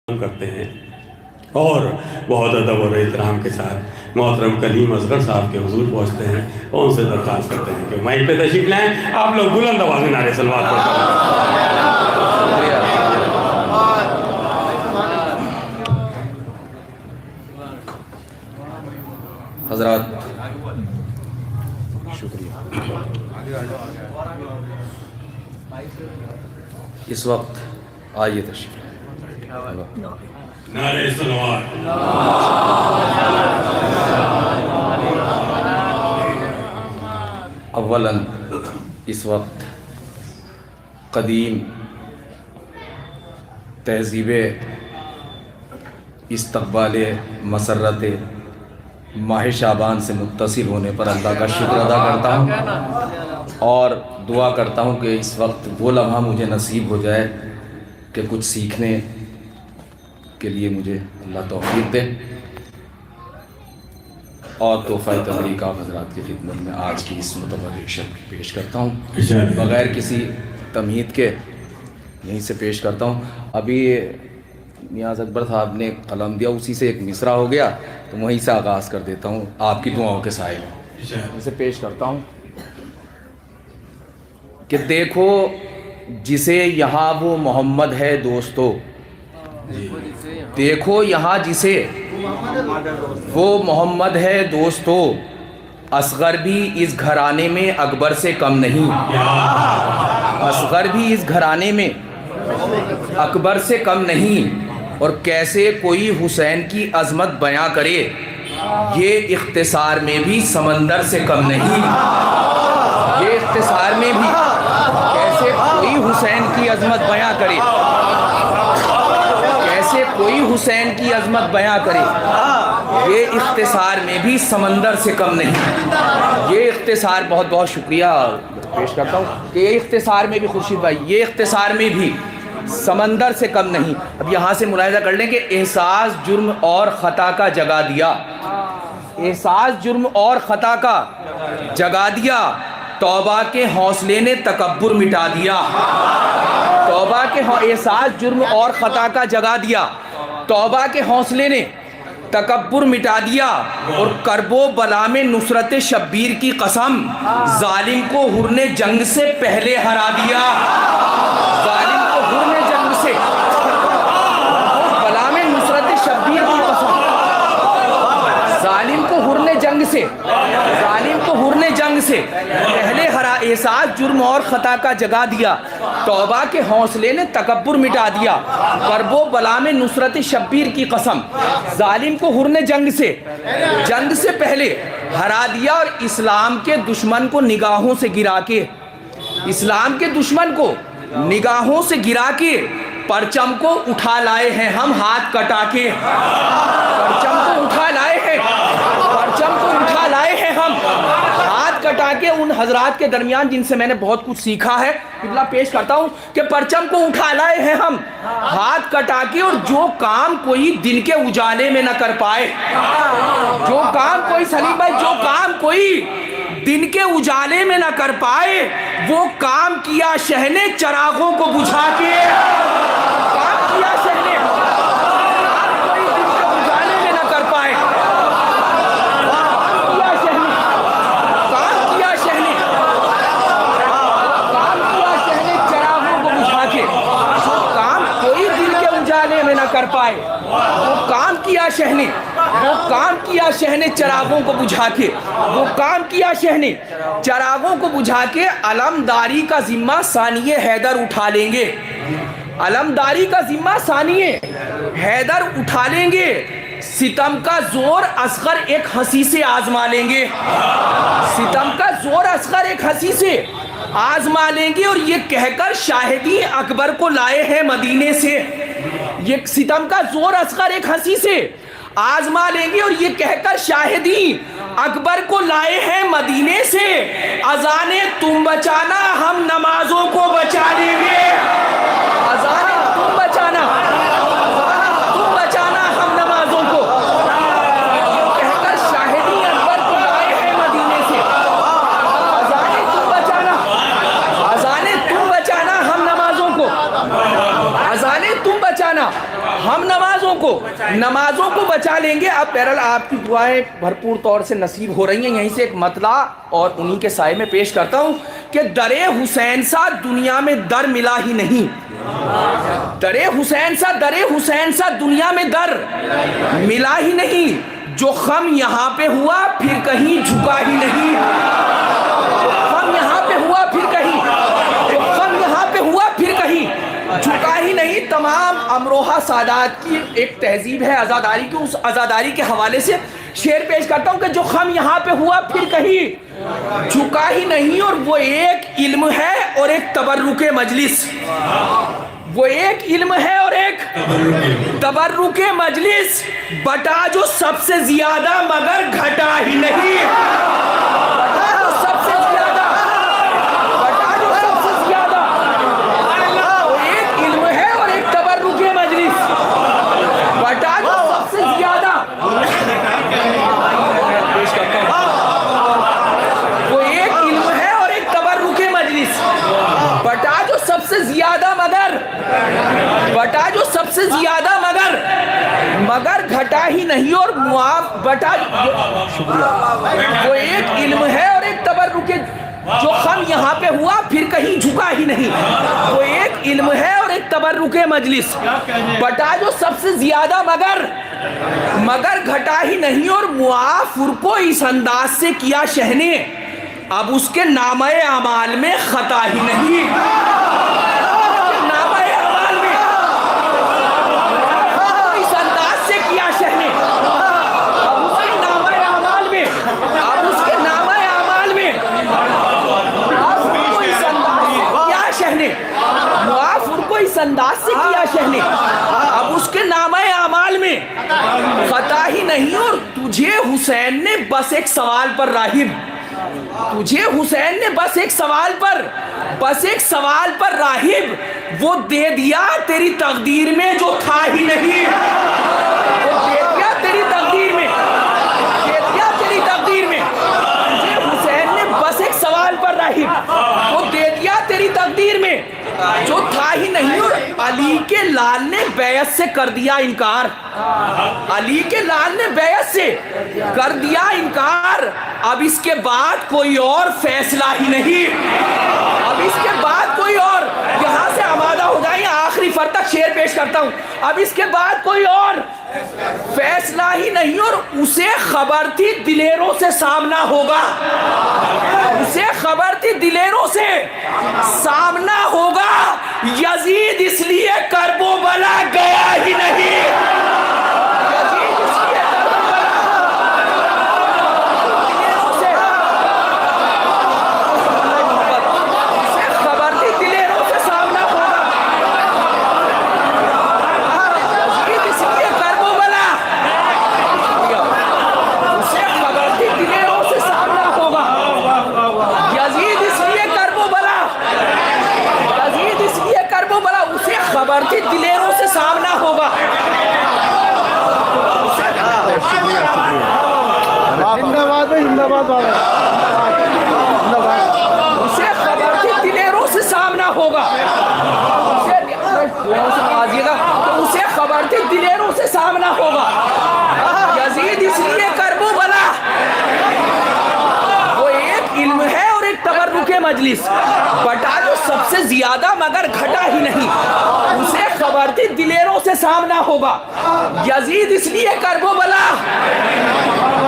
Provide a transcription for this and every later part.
करते हैं और बहुत अदब और एहतराम के साथ मोहतरम कलीम असगर साहब के हुजूर पहुंचते हैं और उनसे दरख्वास्त करते हैं कि माइक पे तशरीफ लाएं। आप लोग बुलंद आवाज में नारे सलवात पढ़ते हैं। हजरात शुक्रिया। इस वक्त आइए तशरीफ नारे सलवात। अव्वलन इस वक्त कदीम तहज़ीब इस्तक़बाल मसरत माह शाबान से मुत्तसिल होने पर अल्लाह का शुक्र अदा करता हूँ और दुआ करता हूँ कि इस वक्त वो लम्हा मुझे नसीब हो जाए कि कुछ सीखने के लिए मुझे अल्लाह तौफीक दे और तोहफ़ा तबरीक आप हज़रात की खिदमत में आज की इस मुतबर्रिक शब पेश करता हूँ बग़ैर किसी तमहीद के यहीं से पेश करता हूँ। अभी नियाज़ अकबर साहब ने कलम दिया, उसी से एक मिसरा हो गया तो वहीं से आगाज़ कर देता हूँ आपकी दुआओं के साए में। इसे पेश करता हूँ कि देखो जिसे यहाँ वो मोहम्मद है दोस्तों, देखो यहाँ जिसे वो मोहम्मद है दोस्तों, असगर भी इस घराने में अकबर से कम नहीं, असगर भी इस घराने में अकबर से कम नहीं। और कैसे कोई हुसैन की अजमत बयां करे, ये इख्तिसार में भी समंदर से कम नहीं, ये इख्तिसार में भी कैसे कोई हुसैन की अजमत बयां करे, कैसे कोई हुसैन की अजमत बयां करे, ये इख्तिसार में भी समंदर से कम नहीं। ये इख्तिसार बहुत बहुत शुक्रिया पेश करता हूँ कि ये इख्तिसार में भी, खुर्शीद भाई, ये इख्तिसार में भी समंदर से कम नहीं। अब यहाँ से मुलाहिजा कर लें कि एहसास जुर्म और ख़ता का जगा दिया, एहसास जुर्म और ख़ता का जगा दिया, तौबा के हौसले ने तकब्बुर मिटा दिया, तौबा के एहसास जुर्म और ख़ता का जगा दिया, तौबा के हौसले ने तकब्बुर मिटा दिया और करबो बला में नुसरत शब्बीर की कसम, जालिम को हुर्ने जंग से पहले हरा दिया, जालिम को हुर्ने जंग से बला में नुसरत शब्बीर की कसम, जालिम को हुर्ने जंग से, जालिम को हुर्ने जंग से पहले हरा, एहसास जुर्म और ख़ता का जगा दिया, तौबा के हौसले ने तकब्बुर मिटा दिया, करबो बला में नुसरत शब्बीर की कसम, जालिम को हुर्ने जंग से पहले हरा दिया और इस्लाम के दुश्मन को निगाहों से गिरा के, इस्लाम के दुश्मन को निगाहों से गिरा के परचम को उठा लाए हैं हम हाथ कटा के, परचम को उठा लाए हैं, परचम को उठा लाए हैं हम हाथ कटा के। उन हजरात के दरमियान जिनसे मैंने बहुत कुछ सीखा है, किबला पेश करता हूँ कि परचम को उठा लाए हैं हम हाथ कटा के, और जो काम कोई दिन के उजाले में न कर पाए, जो काम कोई, सलीम भाई, जो काम कोई दिन के उजाले में न कर पाए, वो काम किया शहने चरागों को बुझा के, काम किया शहने, कोई दिन के उजाले में न कर पाए, काम किया शहने, काम किया शहने चरागों को बुझा के, जो काम कोई दिन के उजाले में न कर पाए, वो काम किया शहने, वो काम किया शहने चरागों को बुझा के, वो काम किया शहने चरागों को बुझा के, अलमदारी का जिम्मा सानिए हैदर उठा लेंगे, अलमदारी का जिम्मा सानिए हैदर उठा लेंगे, सितम का जोर असगर एक हंसी से आजमा लेंगे, सितम का जोर असगर एक हंसी से आजमा लेंगे, और ये कहकर शाहिदी अकबर को लाए हैं मदीने से, ये सितम का जोर असगर एक हंसी से आजमा लेंगे, और ये कहकर शाहिदी अकबर को लाए हैं मदीने से, अजाने तुम बचाना हम नमाजों को बचा लेंगे, अजाने तुम बचाना, तुम बचाना हम नमाजों को, कहकर शाहिदी अकबर को लाए हैं मदीने से, अजाने तुम बचाना, अजाने तुम बचाना हम नमाजों को, अजाने तुम बचाना हम नमाजों को बचा लेंगे। अब बहरहाल आपकी दुआएं भरपूर तौर से नसीब हो रही हैं। यहीं से एक मतला और उन्हीं के साए में पेश करता हूं कि दरे हुसैन सा दुनिया में दर मिला ही नहीं। दरे हुसैन सा दुनिया में दर मिला ही नहीं। जो खम यहाँ पे हुआ फिर कहीं झुका ही नहीं। जो खम यहाँ पे हुआ फिर कहीं, जो खम यहाँ पे हुआ फिर कहीं झुका ही नहीं। तमाम अमरोहा सादात की एक तहजीब है आज़ादारी की, उस आज़ादारी के हवाले से शेर पेश करता हूँ कि जो खम यहाँ पे हुआ फिर कहीं झुका ही नहीं। और वो एक इल्म है और एक तबर्रुके मजलिस, वो एक इल्म है और एक तबर्रुके मजलिस, बटा जो सबसे ज्यादा मगर घटा ही नहीं। बटा जो सबसे ज्यादा, बटा जो सबसे ज्यादा, वो एक इल्म है और एक तबर्रुके मजलिस, बटा जो सबसे ज्यादा। वो एक इल्म है और एक तबर्रुके मजलिस, बटा जो सबसे ज्यादा मगर, बटा जो सबसे ज्यादा मगर घटा ही नहीं। और मुआफ बटा, वो एक इल्म है और एक तबर्रुके, जो खम यहाँ पे हुआ फिर कहीं झुका ही नहीं। वो एक इल्म है और एक तबर्रुके मजलिस, बटा जो सबसे ज्यादा मगर घटा ही नहीं। और मुआफुर को इस अंदाज से किया शहने, अब उसके नामे अमाल में खता ही नहीं। नामे अमाल में इस अंदाज से किया शहने, अब उसके नामे अमाल में, अब उसके नामे अमाल में इस अंदाज से किया शहने, मुआफुर को इस अंदाज से किया शहने, अब उसके नामे अमाल में खता ही नहीं। और तुझे हुसैन ने बस एक सवाल पर राहिब, तुझे हुसैन ने बस एक सवाल पर राहिब, वो दे दिया तेरी तकदीर में जो था ही नहीं। वो दे दिया तेरी तकदीर में, दे दिया तेरी तकदीर में। तुझे हुसैन ने बस एक सवाल पर राहिब, वो दे दिया तेरी तकदीर में जो था ही नहीं। और अली के लाल ने बैयत से कर दिया इनकार, अली के लाल ने बैयत से कर दिया इनकार। अब इसके बाद कोई और फैसला ही नहीं, अब इसके बाद कोई और, यहां से आमादा हो जाए, आखिरी फर तक शेर पेश करता हूं। अब इसके बाद कोई और फैसला ही नहीं। और उसे खबर थी दिलेरों से सामना होगा, उसे खबर थी दिलेरों से सामना होगा। यजीद इसलिए करबो बला गया ही नहीं। यजीद इसलिए खबर थी दिलेरों से सामना होगा। यजीद इसलिए करबो बला, उसे खबर थी दिलेरों से सामना होगा। यजीद इसलिए करबो बला, यजीद इसलिए करबो बला, उसे खबर थी दिलेरों से सामना होगा। जिंदाबाद है, जिंदाबाद उसे खबर थी दिलेरों से सामना होगा। उसे खबर थी दिलेरों से सामना होगा। यजीद इसलिए करबो बला, वो एक इल्म है और एक तबर्रुके मजलिस, बटा जो सबसे ज्यादा मगर घटा ही नहीं। उसे खबर थी दिलेरों से सामना होगा। यजीद इसलिए करबो बला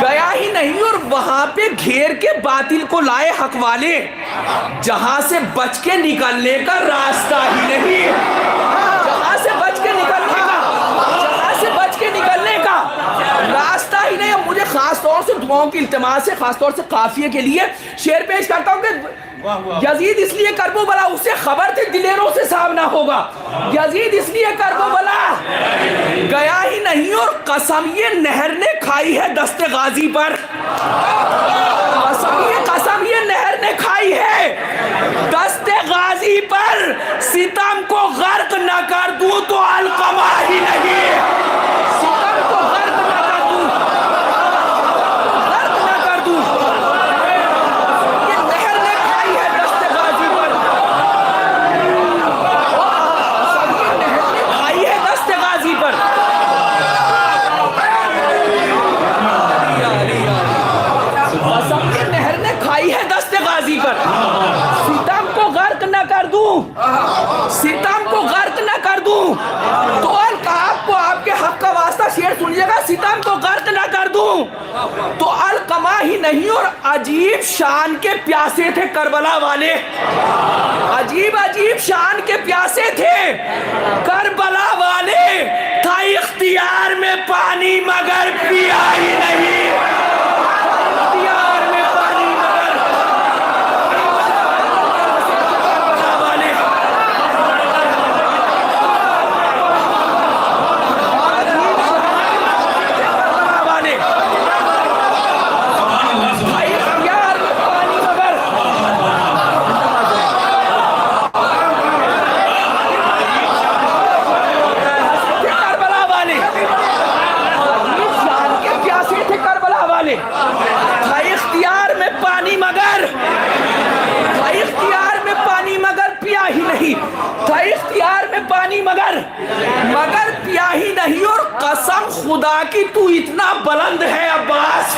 गया ही नहीं। और वहां पे घेर के बातिल को लाए हक वाले, जहां से बच के निकलने का रास्ता ही नहीं। जहां से बच के निकलने का, जहां से बच के निकलने का रास्ता ही नहीं। मुझे खास तौर से दुआओं की इल्तिमास है, खास तौर से काफिये के लिए शेर पेश करता हूं कि यजीद इसलिए करबो बला, उसे खबर थी दिलेरों से सामना होगा। यजीद इसलिए करबो बला गया ही नहीं। और कसम ये नहर ने खाई है दस्ते गाजी पर, कसम ये नहर ने खाई है दस्ते गाजी पर। सितम को गर्क न कर दूं तो अलकमा ही नहीं। सितम को गर्क न कर दूं, गर्क न कर दूं, ये नहर ने खाई है दस्ते गाजी पर। नहर ने खाई है दस्ते गाजी पर। सुनिएगा, सितम को गर्क ना कर दूं तो अलकमा ही नहीं और अजीब शान के प्यासे थे करबला वाले, अजीब अजीब शान के प्यासे थे करबला वाले। था इख्तियार में पानी मगर पिया ही नहीं, इख्तियार में पानी मगर करबला वाले। इख्तियार में पानी मगर, इख्तियार में पानी मगर पिया ही नहीं, था इख्तियार में पानी मगर पिया ही नहीं। और कसम खुदा की तू इतना बुलंद है अब्बास,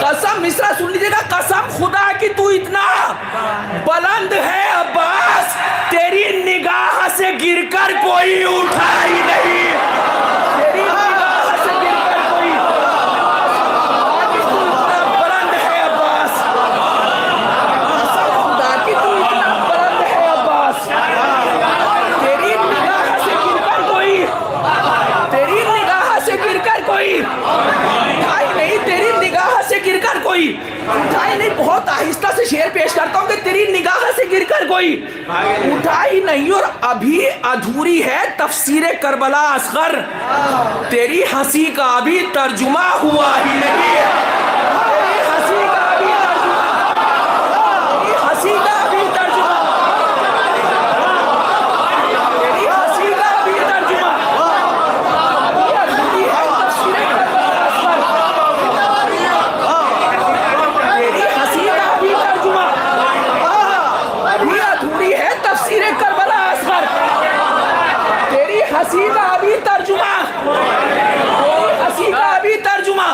कसम, मिसरा सुन लीजिएगा, कसम खुदा की तू इतना बुलंद है अब्बास, तेरी निगाह से गिरकर कोई उठा ही नहीं, तेरी निगाह से गिरकर कोई बुलंद है अब्बास, कसम खुदा की तू इतना बुलंद है अब्बास, तेरी निगाह से गिरकर कोई, तेरी निगाह से गिरकर कोई उठाई नहीं, तेरी निगाह से गिरकर कोई उठाई नहीं। बहुत आहिस्ता से शेर पेश करता हूं कि तेरी निगाह से गिरकर कोई उठाई नहीं। और अभी अधूरी है तफसीरे करबला असगर, तेरी हंसी का अभी तर्जुमा हुआ ही नहीं, तेरी हंसी का अभी तर्जुमा, तेरी हंसी का अभी तर्जुमा, तेरी हंसी का अभी तर्जुमा, अभी अधूरी है तफसीरे करबला असगर, तेरी हंसी का अभी तर्जुमा, अभी अधूरी है तफसीरे करबला असगर, तेरी हंसी का अभी तर्जुमा, तेरी हंसी का अभी तर्जुमा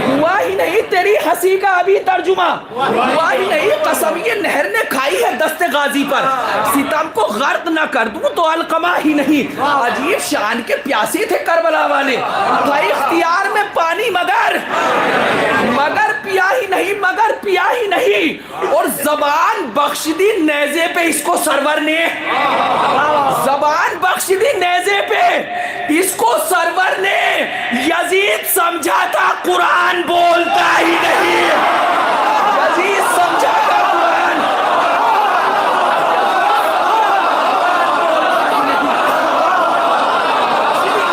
हुआ ही नहीं, तेरी हंसी का अभी तर्जुमा हुआ ही नहीं। कसम ये नहर ने खाई है दस्ते गाजी पर, सितम को गर्क न कर दूं तो अलकमा ही नहीं। अजीब शान के प्यासे थे करबला वाले, था इख्तियार में पानी मगर पिया ही नहीं, मगर पिया ही नहीं। और जबान बख्श दी नेज़े पे इसको सरवर ने, जबान बख्श दी नेज़े पे इसको सरवर ने, यजीद समझा था कुरान बोलता ही नहीं, यजीद समझा था कुरान,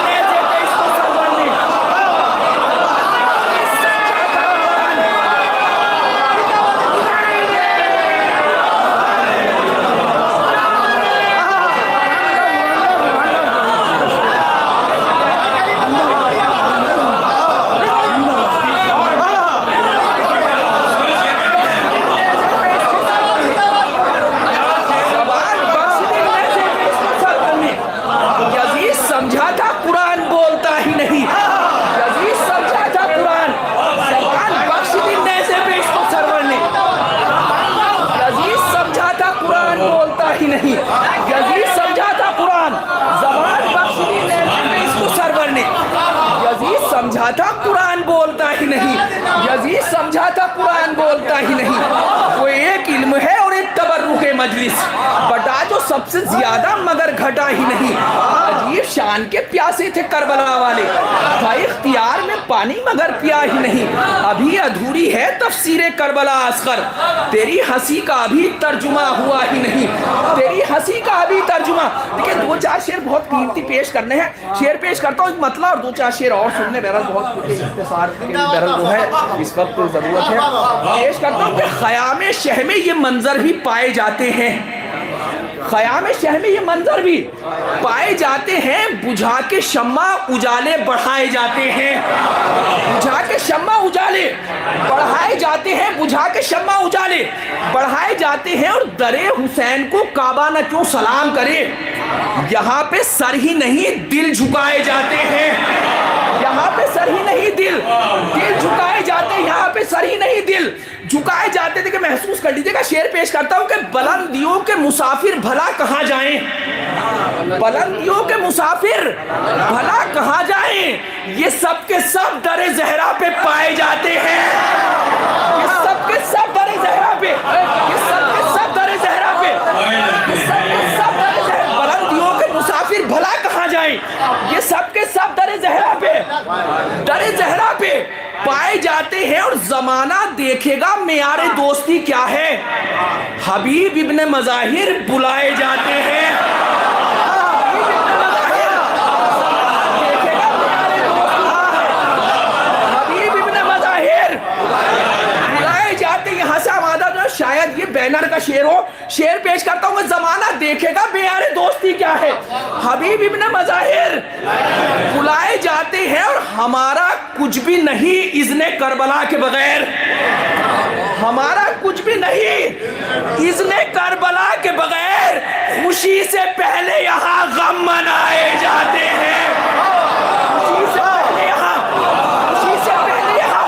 नेज़े पे इसको सरवर ने, समझा था कुरान बोलता ही नहीं, यजीद समझा था कुरान, जबान बख्श दी नेज़े पे इसको सरवर ने, यजीद समझा था कुरान बोलता ही नहीं, यजीद समझा था कुरान, जबान बख्श दी नेज़े पे इसको सरवर ने, यजीद समझा था कुरान बोलता ही नहीं, यजीद समझा था कुरान बोलता ही नहीं। वो एक इल्म है और एक तबर्रुके मजलिस, बटा जो सबसे ज्यादा मगर घटा ही नहीं। अजीब शान के प्यासे थे करबला वाले, था इख्तियार में पानी मगर पिया ही नहीं, अभी अधूरी है तफसीरे करबला असगर, तेरी हंसी का अभी तर्जुमा हुआ ही नहीं, तेरी हंसी का अभी तर्जुमा। देखिए दो चार शेर बहुत कीमती पेश करने हैं, शेर पेश करता हूँ मतलब, और दो चार शेर और सुनने बहरहाल बहुत इख्तिसार बहरहाल जो है इस वक्त जरूरत है। पेश करता हूँ कि ख़याम शह में ये मंजर भी पाए जाते हैं, ख़याम शह में ये मंजर भी पाए जाते हैं, बुझा के शम्मा उजाले बढ़ाए जाते हैं, बुझा के शम्मा उजाले बढ़ाए जाते हैं, बुझा के शम्मा उजाले बढ़ाए जाते हैं। और दरे हुसैन को काबा न क्यों सलाम करे, यहाँ पे सर ही नहीं दिल झुकाए जाते हैं, यहाँ पे सर ही नहीं नहीं दिल, दिल झुकाए जाते, यहाँ पे सर ही नहीं दिल झुकाए जाते थे। कि महसूस कर लीजिएगा, शेर पेश करता हूं कि बुलंदियों के मुसाफिर भला कहाँ जाएं, बुलंदियों के मुसाफिर भला कहाँ जाएं, ये सब के सब दरे ज़हरा पे पाए जाते हैं, ये सब के सब दरे ज़हरा पे, ये सब के सब दरे ज़हरा पे, ये सब के सब दरे ज़हरा, बुलंदियों के मुसाफिर भला कहाँ जाएं, ये सब के सब दरे ज़हरा पे, दरे ज़हरा पे पाए जाते हैं। और जमाना देखेगा मेयारे दोस्ती क्या है, हबीब इब्ने मज़ाहिर बुलाए जाते हैं, हबीब इब्ने मज़ाहिर बुलाए जाते। यहाँ से आमादा जो शायद ये बैनर का शेर हो, शेर पेश करता हूँ, जमाना देखेगा मेयारे दोस्ती क्या है, हबीब इब्ने मज़ाहिर बुलाए जाते हैं। और हमारा कुछ भी नहीं इज़्ने करबला के बगैर, हमारा कुछ भी नहीं इज़्ने करबला के बगैर, खुशी से पहले यहाँ गम मनाए जाते हैं, खुशी से पहले यहाँ, खुशी से पहले यहाँ,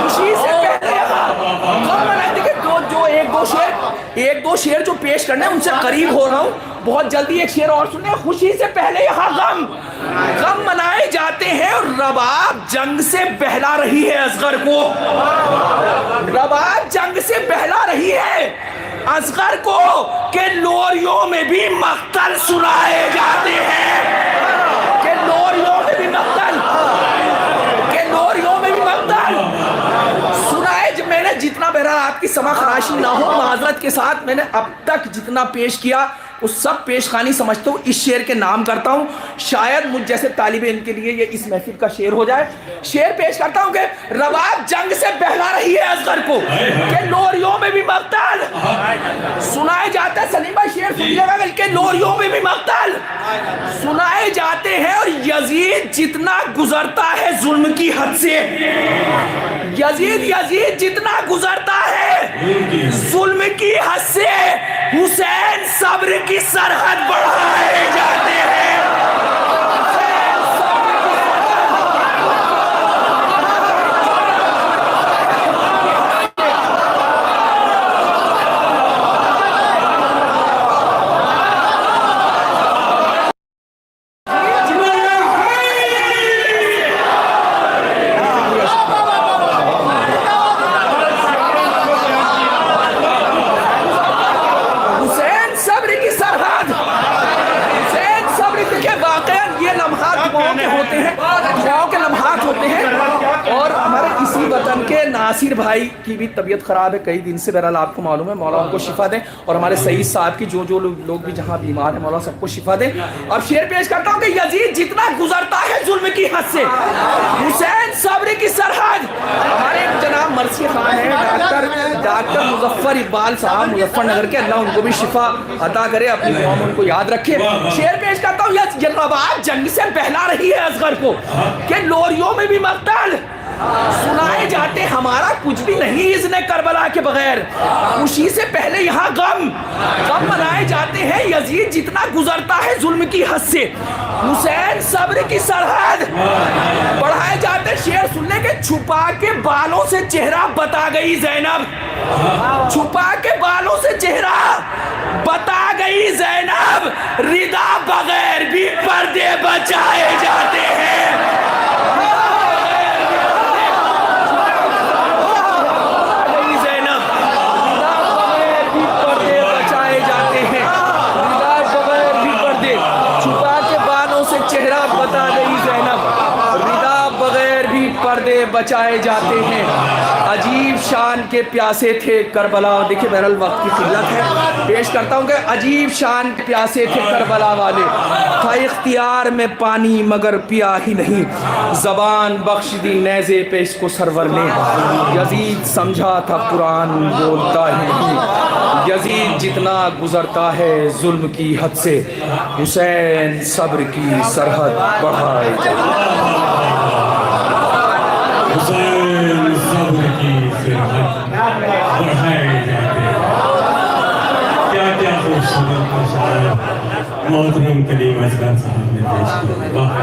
खुशी से पहले यहाँ गम मनाए। देखिए जो एक दो शेर जो पेश करने उनसे करीब हो रहा हूँ, बहुत जल्दी एक शेर और सुने। खुशी से पहले यहाँ गम मनाए जाते हैं। और रबाब जंग से बहला रही है असगर को, रबाब जंग से बहला रही है असगर को, के लोरियों में भी मक्तल सुनाए जाते हैं, के लोरियों में भी मक्तल, के लोरियों में भी मक्तल सुनाए। मैंने जितना बहरहाल आपकी समा खराशी ना हो, माजरत के साथ मैंने अब तक जितना पेश किया उस सब पेशखानी समझता हूँ, इस शेर के नाम करता हूँ, शायद मुझ जैसे तालिब इल्म के लिए ये इस महफिल का शेर हो जाए। शेर पेश करता हूँ कि रबाब जंग से बहला रही है असगर को, के लोरियों में भी मक्तल सुनाए जाते हैं। सलीमा शेर सुनिएगा, के लोरियों में भी मक्तल सुनाए जाते हैं। और यजीद जितना गुजरता है जुल्म की हद से, यजीद जितना गुजरता है जुल्म की हद से, हुसैन सब्र की सरहद बढ़ाए जाते हैं, नासिर भाई की भी तबीयत ख़राब है कई दिन से, बहरहाल आपको मालूम है, मौला उनको शिफा दें। और हमारे सईद साहब की जो लोग भी जहाँ बीमार हैं, मौला सबको शिफा दें। और शेर पेश करता हूँ कि यजीद जितना गुजरता है जुल्म की हद से, हुसैन सब्र की सरहद। हमारे जनाब मर्सी खान है, डॉक्टर मुजफ्फर इकबाल साहब मुजफ्फरनगर के, अल्लाह उनको भी शिफा अता करे, अपनी दुआ में उनको याद रखे। शेर पेश करता हूँ, यह रबाब जंग से बहला रही है असगर को, कि लोरियों में भी मक्तल सुनाए जाते, हमारा कुछ भी नहीं इज़्ने करबला के बगैर, खुशी से पहले यहाँ गम मनाए जाते हैं। यजीद जितना गुजरता है जुल्म की हद से, हुसैन सब्र की सरहद बढ़ाए जाते। शेर सुनने के, छुपा के बालों से चेहरा बता गई ज़ैनब, छुपा के बालों से चेहरा बता गई ज़ैनब, रिदा बगैर भी पर्दे बचाए जाते हैं, पर्दे बचाए जाते हैं। अजीब शान के प्यासे थे करबला, देखिए बहरहाल वक्त की किल्लत है, पेश करता हूँ कि अजीब शान के प्यासे थे करबला वाले, था इख्तियार में पानी मगर पिया ही नहीं, ज़बान बख्श दी नेज़े पे इसको सरवर ने, यजीद समझा था कुरान बोलता ही नहीं, यजीद जितना गुजरता है जुल्म की हद से, हुसैन सब्र की सरहद बढ़ाए हुसैन सब्र की सरहद बढ़ाए जाते। क्या क्या खूबसूरत मोहतरम कलीम असगर साहब ने पेश किया। वाह,